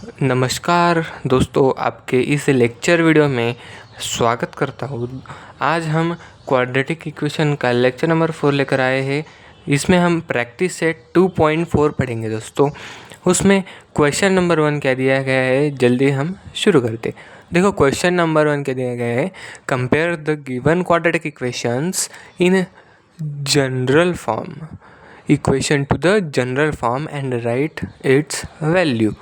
नमस्कार दोस्तों, आपके इस लेक्चर वीडियो में स्वागत करता हूँ। आज हम क्वाड्रेटिक इक्वेशन का लेक्चर नंबर 4 लेकर आए हैं। इसमें हम प्रैक्टिस सेट 2.4 पढ़ेंगे दोस्तों। उसमें क्वेश्चन नंबर 1 क्या दिया गया है, जल्दी हम शुरू करते। देखो, क्वेश्चन नंबर 1 क्या दिया गया है, compare the given quadratic equations in general form equation two the general form and right it's value.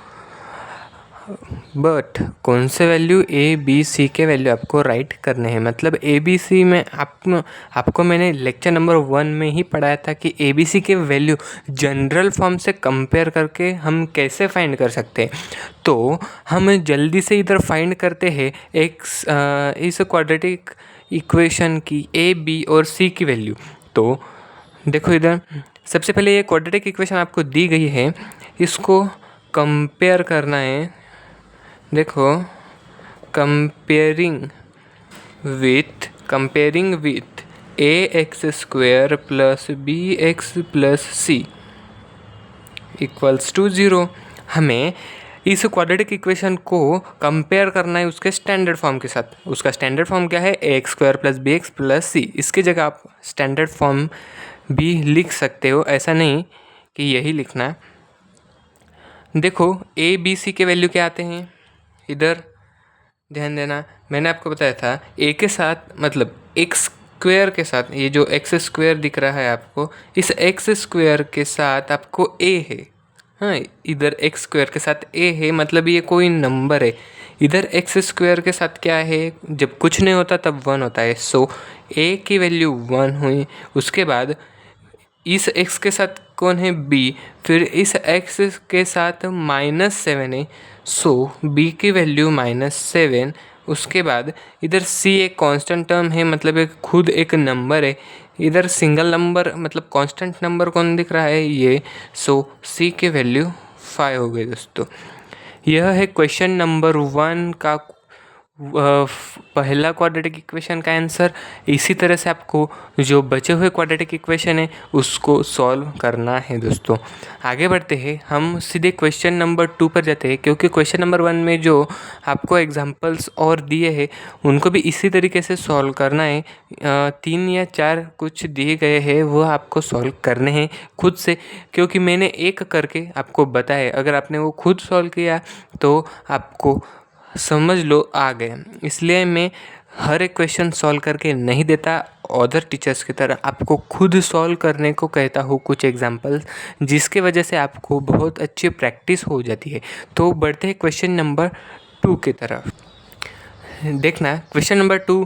But कौन से वैल्यू ए बी सी के वैल्यू आपको राइट करने हैं। मतलब ए बी सी में आपको मैंने लेक्चर नंबर 1 में ही पढ़ाया था कि ए बी सी के वैल्यू जनरल फॉर्म से कंपेयर करके हम कैसे फाइंड कर सकते हैं। तो हम जल्दी से इधर फाइंड करते हैं इस क्वाड्रेटिक इक्वेशन की ए बी और सी की वैल्यू। तो देखो, इधर सबसे पहले ये क्वाड्रेटिक इक्वेशन आपको दी गई है, इसको कंपेयर करना है। देखो, comparing with a x square plus B x plus c equals to 0। हमें इस क्वाड्रेटिक इक्वेशन को कंपेयर करना है उसके स्टैंडर्ड फॉर्म के साथ। उसका स्टैंडर्ड फॉर्म क्या है, A X square plus B x plus C. इसकी जगह आप स्टैंडर्ड फॉर्म भी लिख सकते हो, ऐसा नहीं कि यही लिखना है। देखो, ए बी सी के वैल्यू क्या आते हैं, इधर ध्यान देना। मैंने आपको बताया था ए के साथ, मतलब एक्स स्क्वेयर के साथ, ये जो एक्स स्क्वेयर दिख रहा है आपको, इस एक्स स्क्वेयर के साथ आपको ए है। हाँ, इधर एक्स स्क्वेयर के साथ ए है, मतलब ये कोई नंबर है। इधर एक्स स्क्वेयर के साथ क्या है, जब कुछ नहीं होता तब 1 होता है। सो ए की वैल्यू 1 हुई। उसके बाद इस x के साथ कौन है, b। फिर इस x के साथ -7 है, सो b की वैल्यू -7। उसके बाद इधर c एक कांस्टेंट टर्म है, मतलब एक खुद एक नंबर है। इधर सिंगल नंबर, मतलब कांस्टेंट नंबर कौन दिख रहा है, ये। सो c की वैल्यू 5 हो गई दोस्तों। यह है क्वेश्चन नंबर 1 का पहला क्वाड्रेटिक इक्वेशन का आंसर। इसी तरह से आपको जो बचे हुए क्वाड्रेटिक इक्वेशन है उसको सॉल्व करना है दोस्तों। आगे बढ़ते हैं, हम सीधे क्वेश्चन नंबर 2 पर जाते हैं, क्योंकि क्वेश्चन नंबर 1 में जो आपको एग्जांपल्स और दिए हैं उनको भी इसी तरीके से सॉल्व करना है। 3 या 4 कुछ दिए गए हैं, वो आपको सॉल्व करने हैं खुद से, क्योंकि मैंने एक करके आपको बताया। अगर आपने वो खुद सॉल्व किया तो आपको समझ लो आ गए। इसलिए मैं हर एक क्वेश्चन सॉल्व करके नहीं देता, अदर टीचर्स की तरह आपको खुद सॉल्व करने को कहता हूँ कुछ एग्जांपल्स, जिसके वजह से आपको बहुत अच्छी प्रैक्टिस हो जाती है। तो बढ़ते हैं क्वेश्चन नंबर 2 की तरफ। देखना, क्वेश्चन नंबर 2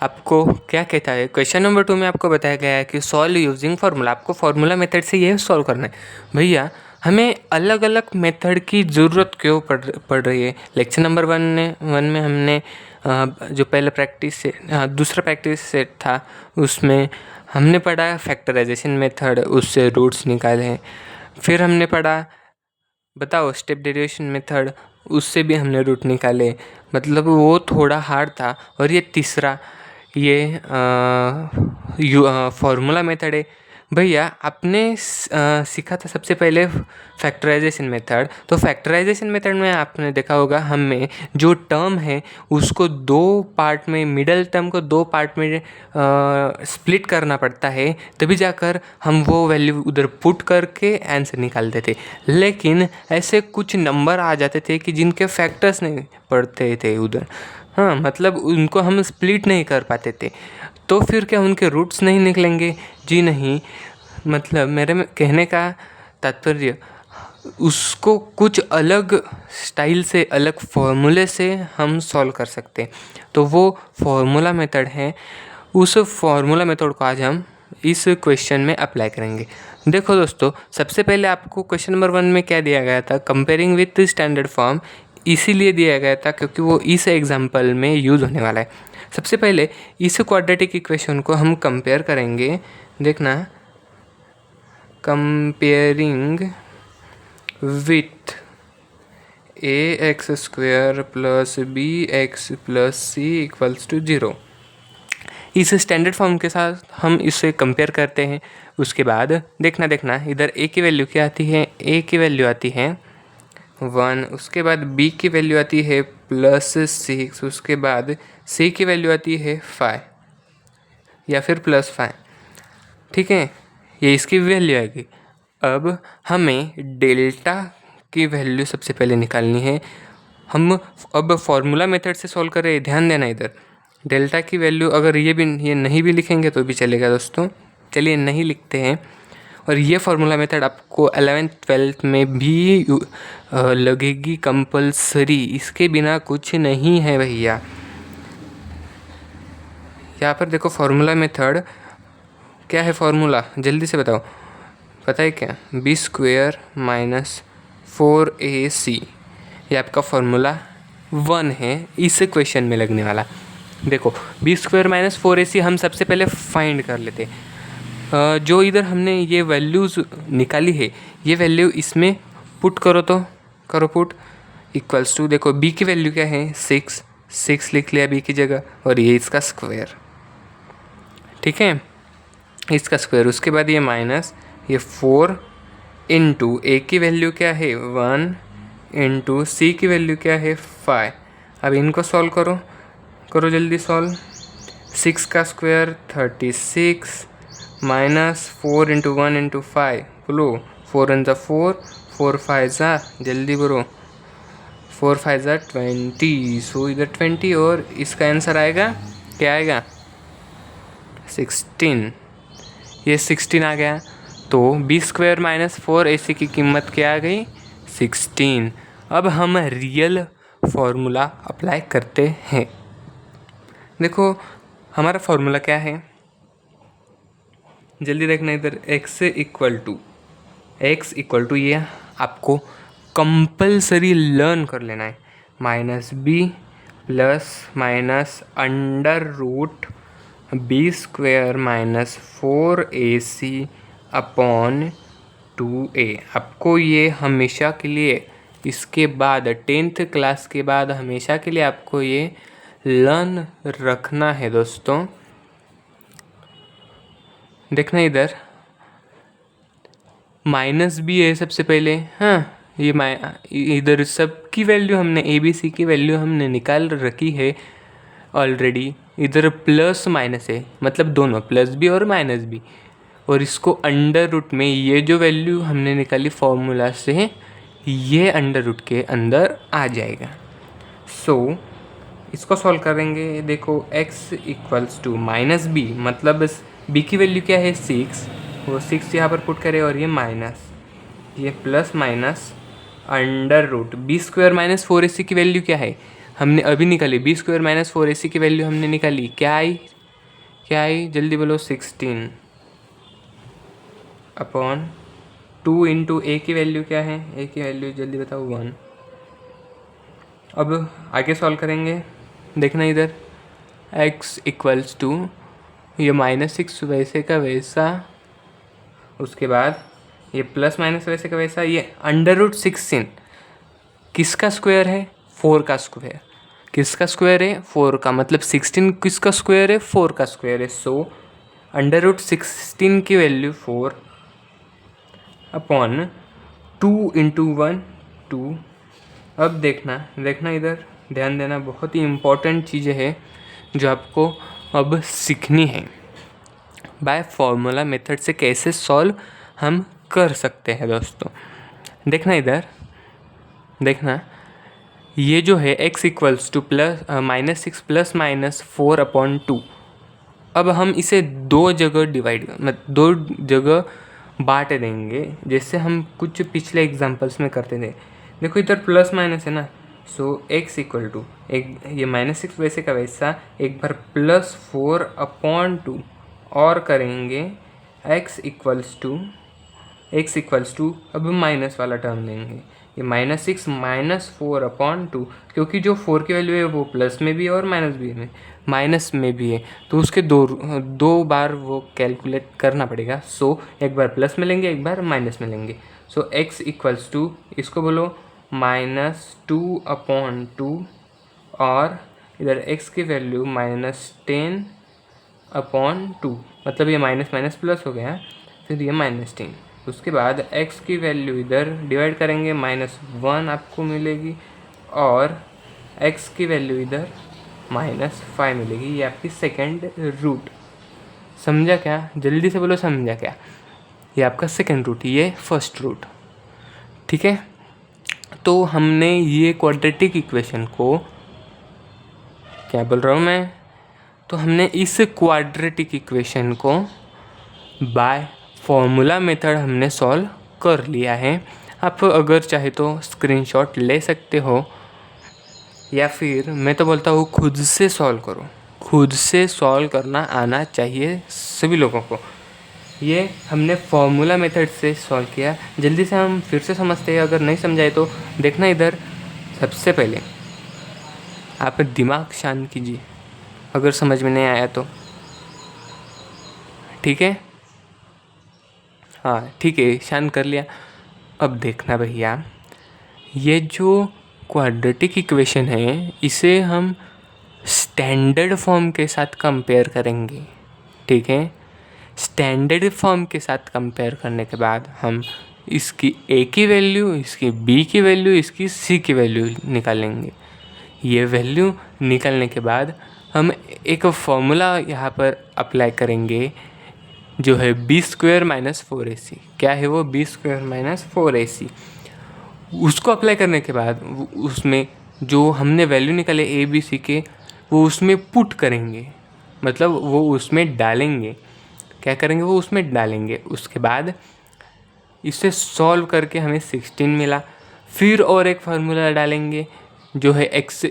आपको क्या कहता है। क्वेश्चन नंबर 2 में आपको बताया गया है कि सॉल्व यूजिंग फार्मूला। आपको फार्मूला मेथड से ये सॉल्व करना है। भैया, हमें अलग अलग मेथड की ज़रूरत क्यों पड़ रही है। लेक्चर नंबर 1 में हमने जो पहले दूसरा प्रैक्टिस सेट था उसमें हमने पढ़ा फैक्टराइजेशन मेथड, उससे रूट्स निकाले। फिर हमने पढ़ा, बताओ, स्टेप डेरिवेशन मेथड, उससे भी हमने रूट निकाले। मतलब वो थोड़ा हार्ड था। और ये तीसरा, ये फार्मूला मेथड है। भैया, आपने सीखा था सबसे पहले फैक्टराइजेशन मेथड। तो फैक्टराइजेशन मेथड में आपने देखा होगा, हमें जो टर्म है उसको 2 पार्ट में, मिडल टर्म को 2 पार्ट में स्प्लिट करना पड़ता है, तभी जाकर हम वो वैल्यू उधर पुट करके आंसर निकालते थे। लेकिन ऐसे कुछ नंबर आ जाते थे कि जिनके फैक्टर्स नहीं पड़ते थे उधर। हाँ, मतलब उनको हम स्प्लिट नहीं कर पाते थे। तो फिर क्या उनके रूट्स नहीं निकलेंगे? जी नहीं। मतलब मेरे में कहने का तात्पर्य, उसको कुछ अलग स्टाइल से, अलग फॉर्मूले से हम सॉल्व कर सकते हैं। तो वो फार्मूला मेथड है। उस फार्मूला मेथड को आज हम इस क्वेश्चन में अप्लाई करेंगे। देखो दोस्तों, सबसे पहले आपको क्वेश्चन नंबर 1 में क्या दिया गया था, कंपेयरिंग विथ स्टैंडर्ड फॉर्म। इसीलिए दिया गया था क्योंकि वो इस एग्जाम्पल में यूज़ होने वाला है। सबसे पहले इस क्वाड्रेटिक इक्वेशन को हम कंपेयर करेंगे। देखना, comparing with a x square plus B x plus c equals to 0। इस स्टैंडर्ड फॉर्म के साथ हम इसे कंपेयर करते हैं। उसके बाद देखना इधर ए की वैल्यू क्या आती है, ए की वैल्यू आती है 1, उसके बाद b की वैल्यू आती है +6, उसके बाद c की वैल्यू आती है 5 या फिर +5, ठीक है, ये इसकी वैल्यू आएगी। अब हमें डेल्टा की वैल्यू सबसे पहले निकालनी है। हम अब फॉर्मूला मेथड से सॉल्व कर रहे हैं, ध्यान देना इधर। डेल्टा की वैल्यू अगर ये नहीं भी लिखेंगे तो भी चलेगा दोस्तों, चलिए नहीं लिखते हैं। और ये फार्मूला मेथड आपको 11th-12th में भी लगेगी कंपलसरी, इसके बिना कुछ नहीं है भैया। यहाँ पर देखो फार्मूला मेथड क्या है, फार्मूला जल्दी से बताओ, पता है क्या? b² - 4ac, ये आपका फार्मूला 1 है इस क्वेश्चन में लगने वाला। देखो b² - 4ac हम सबसे पहले फाइंड कर लेते। जो इधर हमने ये वैल्यूज़ निकाली है, ये वैल्यू इसमें पुट करो, तो करो पुट, इक्वल्स टू, देखो b की वैल्यू क्या है 6 लिख लिया b की जगह, और ये इसका स्क्वायर, ठीक है, इसका स्क्वायर। उसके बाद ये माइनस, ये 4 इंटू a की वैल्यू क्या है 1 इंटू c की वैल्यू क्या है 5। अब इनको सॉल्व करो जल्दी सॉल्व। 6 का स्क्वायर 36 माइनस 4 इंटू 1 इंटू 5, बोलो 4 1 ज़ा 4, 4 5 ज़ा, जल्दी बोलो 4 5 ज़ा 20, सो इधर 20, और इसका आंसर आएगा क्या आएगा 16, ये 16 आ गया। तो b² - 4ac की कीमत क्या आ गई 16। अब हम रियल फॉर्मूला अप्लाई करते हैं। देखो हमारा फॉर्मूला क्या है, जल्दी देखना इधर, x इक्वल टू ये आपको कंपलसरी लर्न कर लेना है, -b + under root b² - 4ac upon 2a। आपको ये हमेशा के लिए, इसके बाद 10th क्लास के बाद हमेशा के लिए आपको ये लर्न रखना है दोस्तों। देखना इधर -b है सबसे पहले, हाँ, ये इधर सब की वैल्यू हमने ABC की वैल्यू हमने निकाल रखी है ऑलरेडी। इधर प्लस माइनस है, मतलब दोनों +b और -b, और इसको अंडर रूट में ये जो वैल्यू हमने निकाली फॉर्मूला से, ये अंडर रूट के अंदर आ जाएगा। सो इसको सॉल्व करेंगे। देखो x इक्वल्स टू -b, मतलब b की वैल्यू क्या है 6, वो 6 यहाँ पर पुट करें, और ये माइनस, ये plus minus under root b² - 4ac की वैल्यू क्या है हमने अभी निकाली, b² - 4ac की वैल्यू हमने निकाली, क्या आई जल्दी बोलो 16 अपॉन 2 इंटू a की वैल्यू क्या है, a की वैल्यू जल्दी बताओ 1। अब आगे सॉल्व करेंगे, देखना इधर x इक्वल्स टू ये -6 वैसे का वैसा, उसके बाद ये प्लस माइनस वैसे का वैसा, ये अंडर रूट 16 किसका स्क्वायर है 4 का स्क्वायर, किसका स्क्वायर है 4 का, मतलब 16 किसका स्क्वायर है 4 का स्क्वायर है। सो अंडर रूट 16 की वैल्यू 4 अपॉन 2 इंटू 1 2। अब देखना इधर, ध्यान देना, बहुत ही इम्पोर्टेंट चीज़ें है जो आपको अब सीखनी है। बाय फॉर्मूला मेथड से कैसे सॉल्व हम कर सकते हैं दोस्तों। देखना इधर, देखना ये जो है x equals to -6 plus -4 upon 2। अब हम इसे दो जगह बांट देंगे, जैसे हम कुछ पिछले एग्जांपल्स में करते थे। देखो इधर प्लस माइनस है ना, सो x इक्वल टू एक ये -6 वैसे का वैसा, एक बार +4 अपॉन 2 और करेंगे x इक्वल्स टू अब माइनस वाला टर्म लेंगे, ये -6 - 4 अपॉन 2, क्योंकि जो 4 की वैल्यू है वो प्लस में भी है और माइनस में भी है, तो उसके दो बार वो कैलकुलेट करना पड़ेगा। सो एक बार प्लस में लेंगे, एक बार माइनस में लेंगे। सो x इक्वल्स टू इसको बोलो -2 अपॉन 2, और इधर x की वैल्यू -10 अपॉन 2, मतलब ये माइनस माइनस प्लस हो गया, फिर ये -10। उसके बाद x की वैल्यू इधर डिवाइड करेंगे, -1 आपको मिलेगी और x की वैल्यू इधर -5 मिलेगी। ये आपकी सेकेंड रूट। समझा क्या? जल्दी से बोलो समझा क्या? ये आपका सेकेंड रूट, ये फर्स्ट रूट। ठीक है, तो हमने ये क्वाड्रेटिक इक्वेशन को, क्या बोल रहा हूँ मैं, तो हमने इस क्वाड्रेटिक इक्वेशन को बाय फॉर्मूला मेथड हमने सॉल्व कर लिया है। आप अगर चाहे तो स्क्रीनशॉट ले सकते हो या फिर मैं तो बोलता हूँ खुद से सॉल्व करो। खुद से सॉल्व करना आना चाहिए सभी लोगों को। ये हमने फॉर्मूला मेथड से सॉल्व किया। जल्दी से हम फिर से समझते हैं, अगर नहीं समझाए तो देखना इधर। सबसे पहले आप दिमाग शांत कीजिए अगर समझ में नहीं आया तो। ठीक है, हाँ ठीक है, शांत कर लिया। अब देखना भैया, ये जो क्वाड्रेटिक इक्वेशन है इसे हम स्टैंडर्ड फॉर्म के साथ कंपेयर करेंगे। ठीक है, स्टैंडर्ड फॉर्म के साथ कंपेयर करने के बाद हम इसकी a की वैल्यू, इसकी b की वैल्यू, इसकी c की वैल्यू निकालेंगे। ये वैल्यू निकालने के बाद हम एक फॉर्मूला यहाँ पर अप्लाई करेंगे जो है b² - 4ac। क्या है वो? b² - 4ac। उसको अप्लाई करने के बाद उसमें जो हमने वैल्यू निकाले a b c के, वो उसमें पुट करेंगे, मतलब वो उसमें डालेंगे। क्या करेंगे? वो उसमें डालेंगे। उसके बाद इसे सॉल्व करके हमें 16 मिला। फिर और एक फार्मूला डालेंगे जो है x =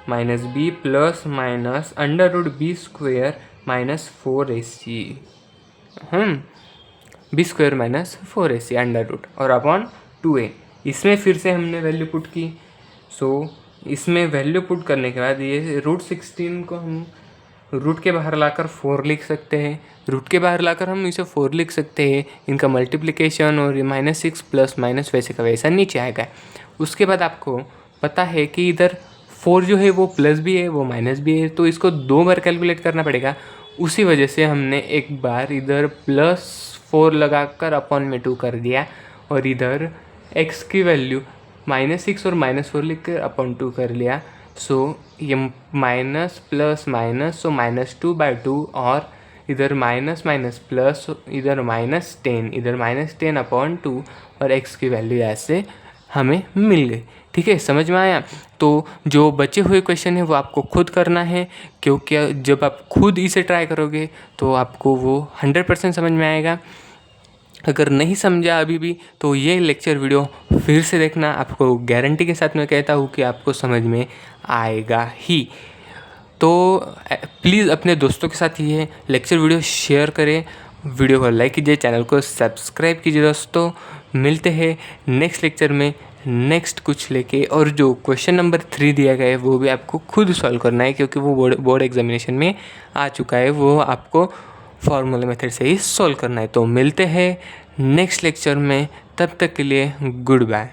-b plus minus √b² - 4ac, b² - 4ac √ और अपॉन 2a। इसमें फिर से हमने वैल्यू पुट की। इसमें वैल्यू पुट करने के बाद ये √16 को हम रूट के बाहर लाकर 4 लिख सकते हैं। रूट के बाहर लाकर हम इसे 4 लिख सकते हैं। इनका मल्टीप्लिकेशन और -6 प्लस माइनस वैसे का वैसा नीचे आएगा। उसके बाद आपको पता है कि इधर 4 जो है वो प्लस भी है, वो माइनस भी है, तो इसको 2 बार कैलकुलेट करना पड़ेगा। उसी वजह से हमने एक बार इधर +4 लगाकर अपॉन में 2 कर दिया और इधर x की वैल्यू -6 और -4 लिख कर अपॉन 2 कर लिया। ये माइनस प्लस माइनस, सो -2/2 और इधर माइनस माइनस प्लस, इधर -10, इधर -10 अपॉन 2 और x की वैल्यू ऐसे हमें मिल गई। ठीक है, समझ में आया? तो जो बचे हुए क्वेश्चन है वो आपको खुद करना है, क्योंकि जब आप खुद इसे ट्राई करोगे तो आपको वो 100% समझ में आएगा। अगर नहीं समझा अभी भी तो ये लेक्चर वीडियो फिर से देखना। आपको गारंटी के साथ मैं कहता हूँ कि आपको समझ में आएगा ही। तो प्लीज़ अपने दोस्तों के साथ ये लेक्चर वीडियो शेयर करें, वीडियो को लाइक कीजिए, चैनल को सब्सक्राइब कीजिए। दोस्तों मिलते हैं नेक्स्ट लेक्चर में नेक्स्ट कुछ लेके। और जो क्वेश्चन नंबर 3 दिया गया है वो भी आपको खुद सॉल्व करना है, क्योंकि वो बोर्ड एग्जामिनेशन में आ चुका है। वो आपको फॉर्मूला मेथड से ही सॉल्व करना है। तो मिलते हैं नेक्स्ट लेक्चर में, तब तक के लिए गुड बाय।